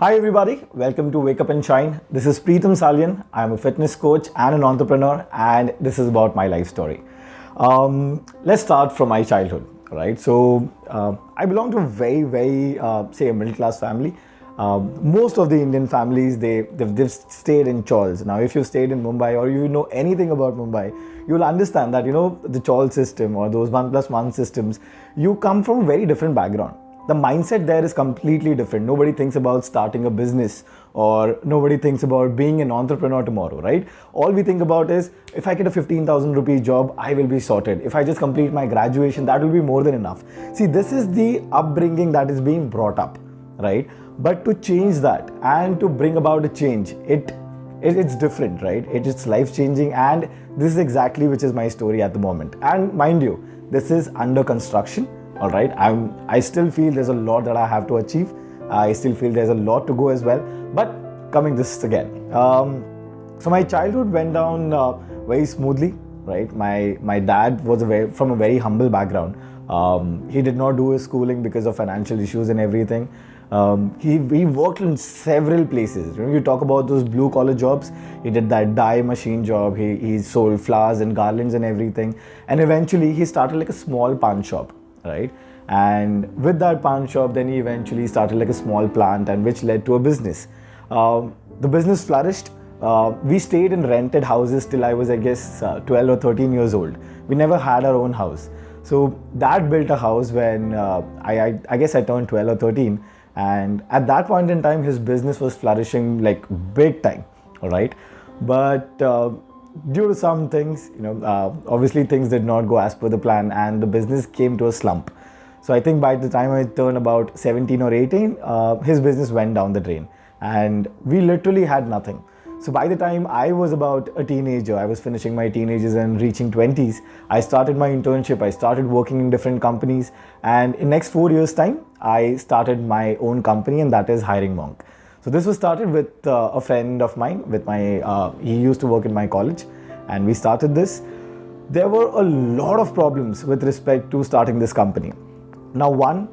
Hi everybody, welcome to Wake Up and Shine. This is Preetam Salian. I'm a fitness coach and an entrepreneur, and this is about my life story. Let's start from my childhood, right? I belong to a say a middle class family. Most of the Indian families, they've stayed in chawls. Now, if you've stayed in Mumbai or you know anything about Mumbai, you'll understand that, the chawl system or those 1+1 systems, you come from a very different background. The mindset there is completely different. Nobody thinks about starting a business or nobody thinks about being an entrepreneur tomorrow, right? All we think about is if I get a 15,000 rupee job, I will be sorted. If I just complete my graduation, that will be more than enough. See, this is the upbringing that is being brought up, right? But to change that and to bring about a change, it's different, right? It's life changing, and this is exactly which is my story at the moment. And mind you, this is under construction. All right, I still feel there's a lot that I have to achieve. I still feel there's a lot to go as well. But coming this again, so my childhood went down very smoothly, right? My dad was from a very humble background. He did not do his schooling because of financial issues and everything. He worked in several places. You talk about those blue collar jobs. He did that dye machine job. He sold flowers and garlands and everything. And eventually he started like a small pawn shop, right? And with that pawn shop, then he eventually started like a small plant, and which led to a business. The business flourished. We stayed in rented houses till I was, I guess, 12 or 13 years old. We never had our own house. So that built a house when I guess I turned 12 or 13. And at that point in time, his business was flourishing like big time, all right? But due to some things, obviously things did not go as per the plan, and the business came to a slump. So I think by the time I turned about 17 or 18, his business went down the drain, and we literally had nothing. So by the time I was about a teenager, I was finishing my teenagers and reaching 20s, I started my internship, I started working in different companies, and in next 4 years time, I started my own company, and that is Hiring Monk. So this was started with a friend of mine, he used to work in my college, and we started this. There were a lot of problems with respect to starting this company. Now, one,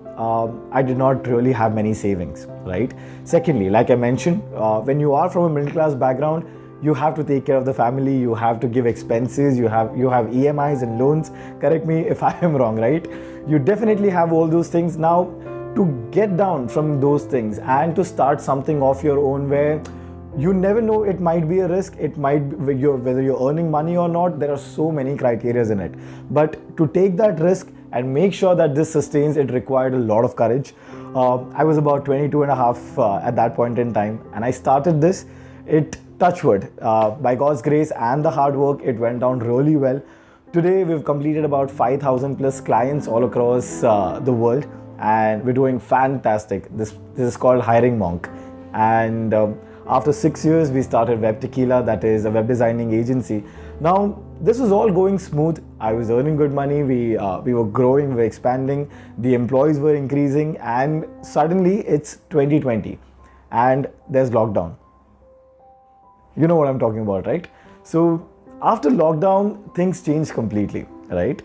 I did not really have many savings, right? Secondly, like I mentioned, when you are from a middle class background, you have to take care of the family, you have to give expenses, you have EMIs and loans. Correct me if I am wrong, right? You definitely have all those things. Now, to get down from those things and to start something of your own, where you never know, it might be a risk, it might be whether you're earning money or not, there are so many criteria in it. But to take that risk and make sure that this sustains, it required a lot of courage. I was about 22 and a half at that point in time, and I started this. It touch wood, by God's grace and the hard work, it went down really well. Today we've completed about 5,000 plus clients all across the world, and we're doing fantastic. This is called Hiring Monk, and after 6 years we started Web Tequila, that is a web designing agency. Now this was all going smooth. I was earning good money. We were growing, we were expanding. The employees were increasing, and suddenly it's 2020, and there's lockdown. You know what I'm talking about, right? So after lockdown, things changed completely, right?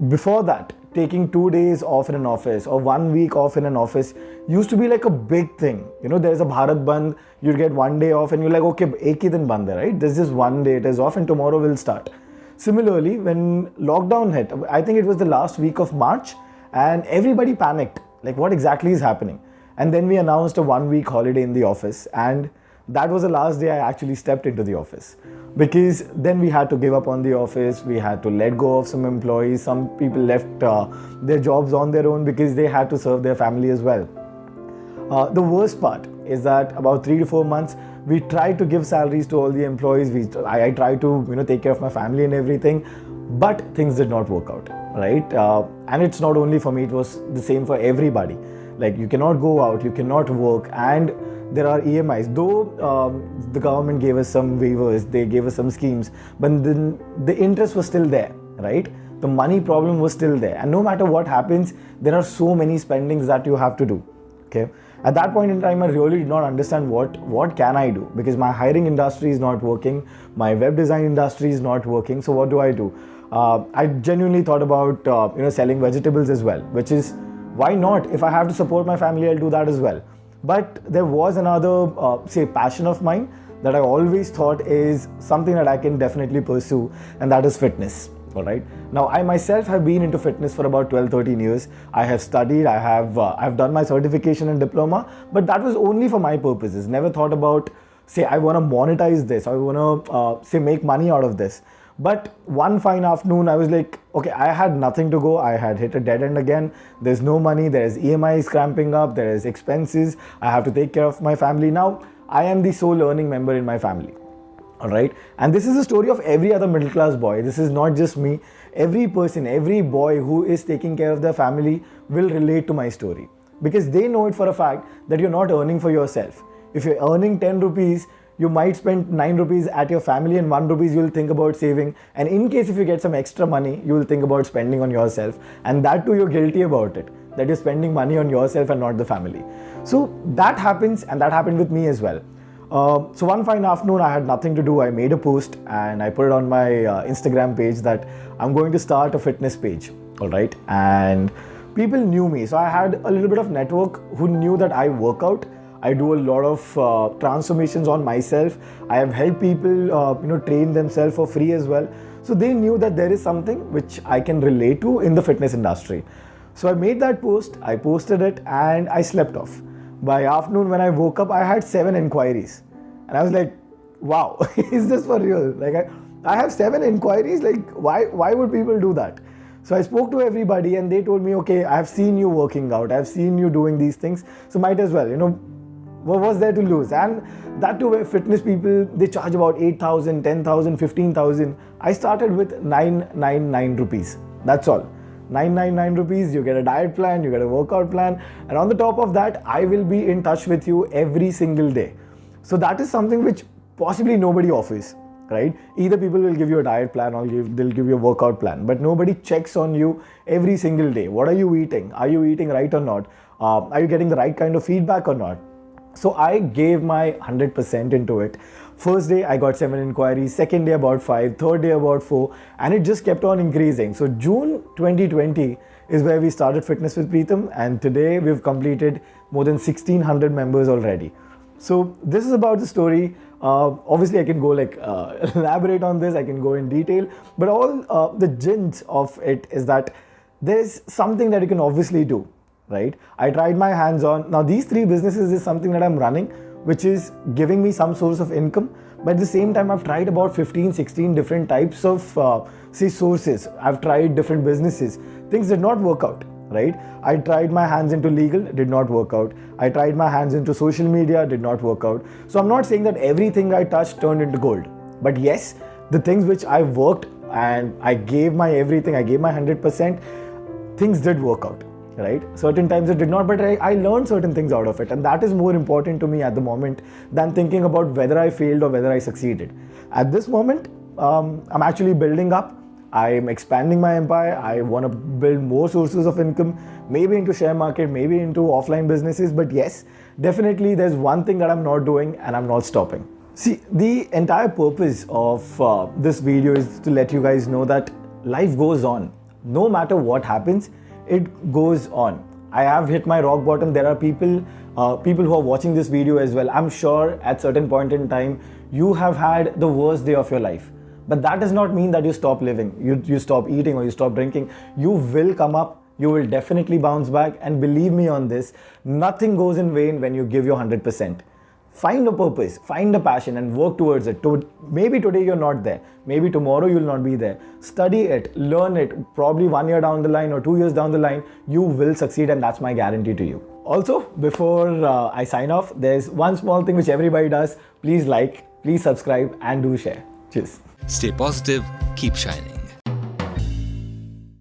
Before that, taking 2 days off in an office or 1 week off in an office used to be like a big thing. There's a Bharat Bandh, you'd get 1 day off and you're like, okay, ek hi din bandh hai, right? There's just 1 day it is off and tomorrow we'll start. Similarly, when lockdown hit, I think it was the last week of March, and everybody panicked, like what exactly is happening? And then we announced a 1 week holiday in the office, and that was the last day I actually stepped into the office, because then we had to give up on the office. We had to let go of some employees. Some people left their jobs on their own because they had to serve their family as well. The worst part is that about 3 to 4 months, we tried to give salaries to all the employees. I tried to take care of my family and everything, but things did not work out, right? And it's not only for me, it was the same for everybody. Like, you cannot go out, you cannot work, and there are EMIs. Though the government gave us some waivers, they gave us some schemes, but then the interest was still there, right? The money problem was still there. And no matter what happens, there are so many spendings that you have to do, okay? At that point in time, I really did not understand what can I do, because my hiring industry is not working, my web design industry is not working. So what do? I genuinely thought about selling vegetables as well, which is, why not? If I have to support my family, I'll do that as well. But there was another, say, passion of mine that I always thought is something that I can definitely pursue, and that is fitness. All right. Now, I myself have been into fitness for about 12, 13 years. I have studied, I've done my certification and diploma, but that was only for my purposes. Never thought about, say, I want to monetize this, I want to, say, make money out of this. But one fine afternoon, I was like, okay, I had nothing to go. I had hit a dead end again. There's no money. There's EMIs cramping up. There is expenses. I have to take care of my family. Now, I am the sole earning member in my family. All right. And this is the story of every other middle class boy. This is not just me. Every person, every boy who is taking care of their family will relate to my story, because they know it for a fact that you're not earning for yourself. If you're earning 10 rupees, you might spend 9 rupees at your family, and 1 rupees you'll think about saving. And in case if you get some extra money, you will think about spending on yourself. And that too, you're guilty about it, that you're spending money on yourself and not the family. So that happens, and that happened with me as well. So one fine afternoon, I had nothing to do. I made a post and I put it on my Instagram page that I'm going to start a fitness page. All right. And people knew me. So I had a little bit of network who knew that I work out. I do a lot of transformations on myself. I have helped people, train themselves for free as well. So they knew that there is something which I can relate to in the fitness industry. So I made that post, I posted it, and I slept off. By afternoon, when I woke up, I had 7 inquiries. And I was like, wow, is this for real? Like, I have 7 inquiries. Like, why would people do that? So I spoke to everybody and they told me, okay, I have seen you working out. I have seen you doing these things. So might as well, what was there to lose? And that too, where fitness people, they charge about 8,000, 10,000, 15,000. I started with 999 rupees. That's all. 999 rupees, you get a diet plan, you get a workout plan, and on the top of that, I will be in touch with you every single day. So that is something which possibly nobody offers, right? Either people will give you a diet plan or they'll give you a workout plan, but nobody checks on you every single day. What are you eating? Are you eating right or not? Are you getting the right kind of feedback or not? So I gave my 100% into it. First day I got 7 inquiries, second day about 5, third day about 4, and it just kept on increasing. So June 2020 is where we started Fitness with Preetam, and today we've completed more than 1600 members already. So this is about the story. Obviously I can go elaborate on this, I can go in detail, but all the gist of it is that there's something that you can obviously do, right? I tried my hands on. Now these 3 businesses is something that I'm running, which is giving me some source of income. But at the same time, I've tried about 15, 16 different types of, sources. I've tried different businesses. Things did not work out, right? I tried my hands into legal, did not work out. I tried my hands into social media, did not work out. So I'm not saying that everything I touched turned into gold. But yes, the things which I worked and I gave my everything, I gave my 100%, things did work out. Right? Certain times it did not, but I learned certain things out of it, and that is more important to me at the moment than thinking about whether I failed or whether I succeeded. At this moment, I'm actually building up. I'm expanding my empire. I want to build more sources of income, maybe into share market, maybe into offline businesses. But yes, definitely there's one thing that I'm not doing, and I'm not stopping. See, the entire purpose of this video is to let you guys know that life goes on. No matter what happens, it goes on. I have hit my rock bottom. There are people who are watching this video as well. I'm sure at certain point in time, you have had the worst day of your life. But that does not mean that you stop living, you stop eating or you stop drinking. You will come up, you will definitely bounce back. And believe me on this, nothing goes in vain when you give your 100%. Find a purpose, find a passion and work towards it. Maybe today you're not there. Maybe tomorrow you'll not be there. Study it, learn it. Probably 1 year down the line or 2 years down the line, you will succeed, and that's my guarantee to you. Also, before I sign off, there's one small thing which everybody does. Please like, please subscribe and do share. Cheers. Stay positive, keep shining.